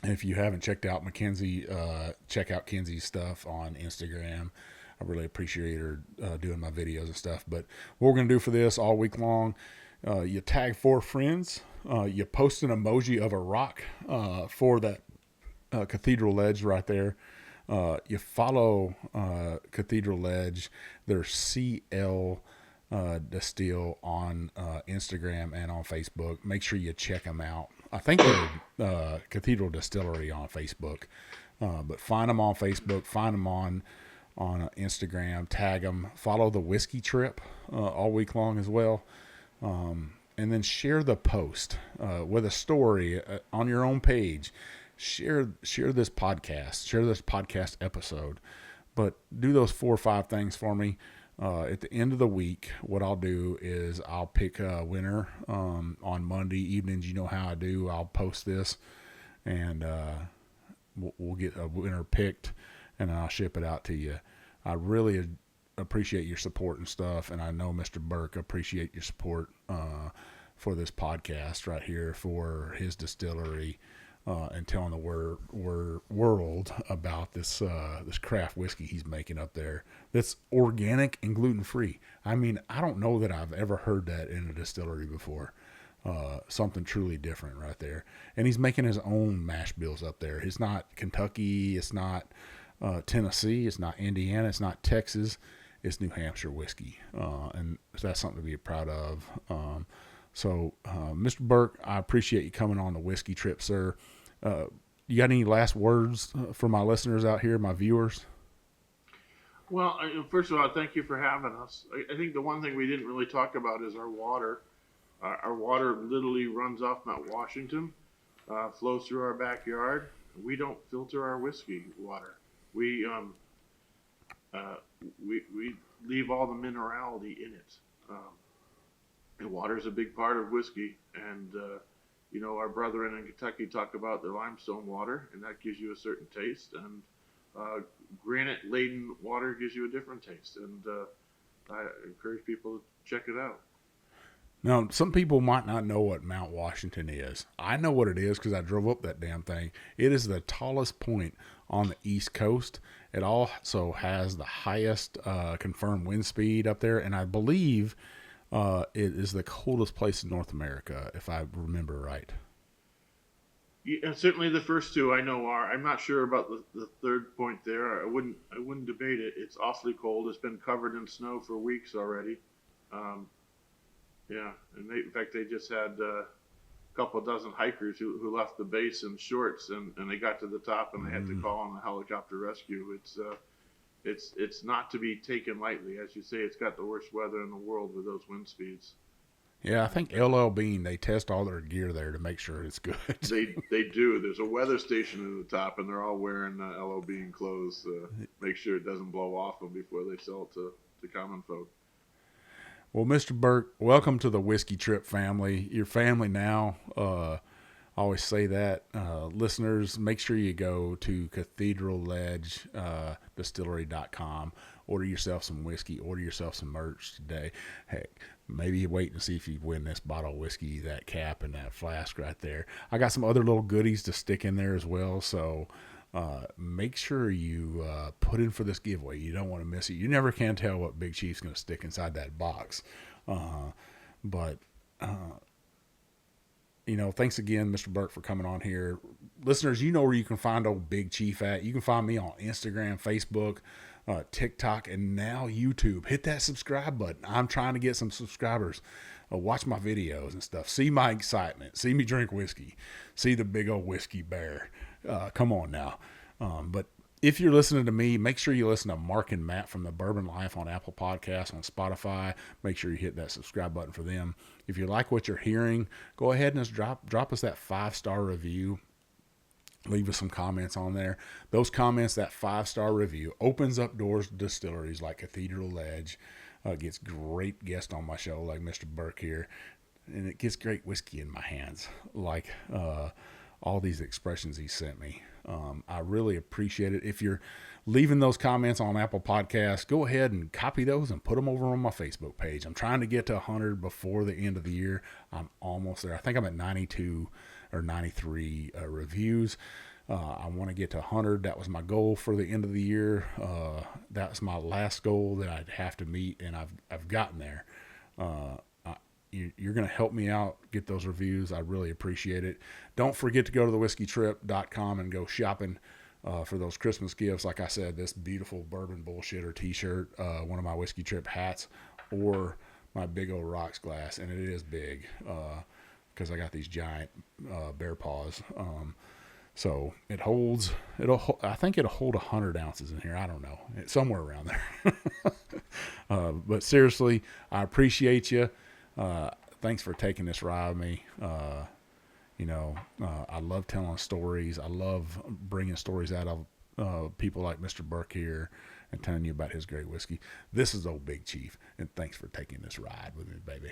And if you haven't checked out Mackenzie, check out Kenzie's stuff on Instagram. I really appreciate her doing my videos and stuff. But what we're going to do for this all week long, you tag 4 friends. You post an emoji of a rock for that Cathedral Ledge right there. You follow Cathedral Ledge. Their CL Distill on Instagram and on Facebook. Make sure you check them out. I think they're Cathedral Distillery on Facebook. But find them on Facebook. Find them on Instagram, tag them, follow the Whiskey Trip all week long as well, and then share the post with a story on your own page. Share this podcast episode, but do those 4 or 5 things for me. At the end of the week, what I'll do is I'll pick a winner on Monday evenings. You know how I do. I'll post this, and we'll get a winner picked, and I'll ship it out to you. I really appreciate your support and stuff, and I know Mr. Burk appreciate your support for this podcast right here, for his distillery, and telling the world about this craft whiskey he's making up there that's organic and gluten-free. I mean, I don't know that I've ever heard that in a distillery before. Something truly different right there. And he's making his own mash bills up there. It's not Kentucky. It's not Tennessee. It's not Indiana. It's not Texas. It's New Hampshire whiskey. And that's something to be proud of. So, Mr. Burk, I appreciate you coming on the Whiskey Trip, sir. You got any last words for my listeners out here, my viewers? Well, first of all, thank you for having us. I think the one thing we didn't really talk about is our water. Our water literally runs off Mount Washington, flows through our backyard. We don't filter our whiskey water. We leave all the minerality in it. And water is a big part of whiskey. And, our brethren in Kentucky talk about their limestone water, and that gives you a certain taste. And granite-laden water gives you a different taste. And I encourage people to check it out. Now, some people might not know what Mount Washington is. I know what it is because I drove up that damn thing. It is the tallest point on the East Coast. It also has the highest confirmed wind speed up there, and I believe it is the coldest place in North America, if I remember right. Yeah, certainly the first 2 I know are. I'm not sure about the third point there. I wouldn't debate it. It's awfully cold. It's been covered in snow for weeks already. Yeah, and in fact, they just had a couple dozen hikers who left the base in shorts, and they got to the top, and they had to call on the helicopter rescue. It's not to be taken lightly. As you say, it's got the worst weather in the world with those wind speeds. Yeah, I think LL Bean, they test all their gear there to make sure it's good. They do. There's a weather station at the top, and they're all wearing LL Bean clothes to make sure it doesn't blow off them before they sell it to common folk. Well, Mr. Burk, welcome to the Whiskey Trip family. Your family now. I always say that. Listeners, make sure you go to Cathedral Ledge Distillery.com. Order yourself some whiskey. Order yourself some merch today. Heck, maybe you wait and see if you win this bottle of whiskey, that cap and that flask right there. I got some other little goodies to stick in there as well. So make sure you put in for this giveaway. You don't want to miss it. You never can tell what Big Chief's going to stick inside that box. But, thanks again, Mr. Burke, for coming on here. Listeners, you know where you can find old Big Chief at. You can find me on Instagram, Facebook, TikTok, and now YouTube. Hit that subscribe button. I'm trying to get some subscribers. Watch my videos and stuff. See my excitement. See me drink whiskey. See the big old whiskey bear. Come on now. But if you're listening to me, make sure you listen to Mark and Matt from the Bourbon Life on Apple Podcasts, on Spotify. Make sure you hit that subscribe button for them. If you like what you're hearing, go ahead and just drop us that 5-star review. Leave us some comments on there. Those comments, that 5-star review, opens up doors to distilleries like Cathedral Ledge. Gets great guests on my show like Mr. Burke here. And it gets great whiskey in my hands, like all these expressions he sent me. I really appreciate it. If you're leaving those comments on Apple Podcasts, go ahead and copy those and put them over on my Facebook page. I'm trying to get to 100 before the end of the year. I'm almost there. I think I'm at 92 or 93 reviews. I want to get to 100. That was my goal for the end of the year. That's my last goal that I'd have to meet, and I've gotten there. You're going to help me out, get those reviews. I really appreciate it. Don't forget to go to thewhiskeytrip.com and go shopping for those Christmas gifts. Like I said, this beautiful Bourbon Bullshitter t-shirt, one of my Whiskey Trip hats, or my big old rocks glass. And it is big because I got these giant bear paws. So I think it'll hold 100 ounces in here. I don't know. It's somewhere around there. But seriously, I appreciate you. Thanks for taking this ride with me. I love telling stories. I love bringing stories out of people like Mr. Burke here and telling you about his great whiskey. This is old Big Chief, and thanks for taking this ride with me, baby.